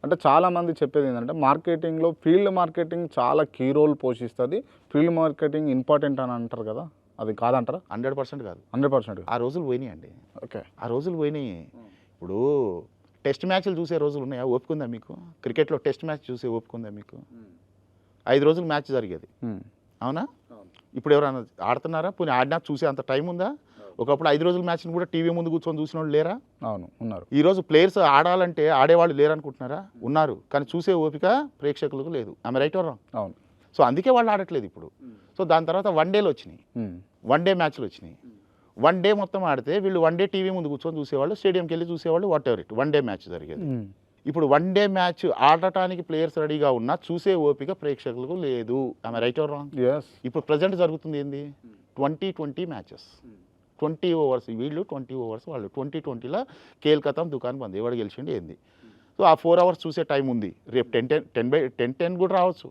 అంటే చాలామంది చెప్పేది ఏంటంటే మార్కెటింగ్లో ఫీల్డ్ మార్కెటింగ్ చాలా కీ రోల్ పోషిస్తుంది. ఫీల్డ్ మార్కెటింగ్ ఇంపార్టెంట్ అని అంటారు కదా, అది కాదంటారా? 100% కాదు. 100%. ఆ రోజులు పోయినాయండి. ఓకే. ఆ రోజులు పోయినాయి. ఇప్పుడు టెస్ట్ మ్యాచ్లు చూసే రోజులు ఉన్నాయా? ఓపిక ఉందా మీకు? క్రికెట్లో టెస్ట్ మ్యాచ్ చూసే ఓపిక ఉందా మీకు? 5 రోజులు మ్యాచ్ జరిగేది, అవునా? ఇప్పుడు ఎవరైనా ఆడుతున్నారా? పోనీ ఆడినా చూసే అంత టైం ఉందా? ఒకప్పుడు 5 రోజుల మ్యాచ్ని కూడా టీవీ ముందు కూర్చొని చూసిన వాళ్ళు లేరా? అవును, ఉన్నారు. ఈరోజు ప్లేయర్స్ ఆడాలంటే ఆడేవాళ్ళు లేరనుకుంటున్నారా? ఉన్నారు, కానీ చూసే ఓపిక ప్రేక్షకులకు లేదు. ఆమె రైట్ ఆర్ రాంగ్? అవును. సో అందుకే వాళ్ళు ఆడట్లేదు ఇప్పుడు. సో దాని తర్వాత వన్ డేలు వచ్చినాయి, వన్ డే మ్యాచ్లు వచ్చినాయి. వన్ డే మొత్తం ఆడితే వీళ్ళు వన్ డే టీవీ ముందు కూర్చొని చూసేవాళ్ళు, స్టేడియంకి వెళ్ళి చూసేవాళ్ళు, what ever it. One day match జరిగేది. ఇప్పుడు వన్ డే మ్యాచ్ ఆడటానికి ప్లేయర్స్ రెడీగా ఉన్నా చూసే ఓపిక ప్రేక్షకులకు లేదు. ఆమె రైట్ ఆర్ రాంగ్? ఇప్పుడు ప్రజెంట్ జరుగుతుంది ఏంది? 2020 మ్యాచెస్, 20 ఓవర్స్ వీళ్ళు, 20 ఓవర్స్ వాళ్ళు. 2020లో కేల్కతం దుకాన్ బంద్, ఎవడు గెలిచిండి ఏంది? సో ఆ 4 అవర్స్ చూసే టైం ఉంది. రేపు 10 కూడా రావచ్చు.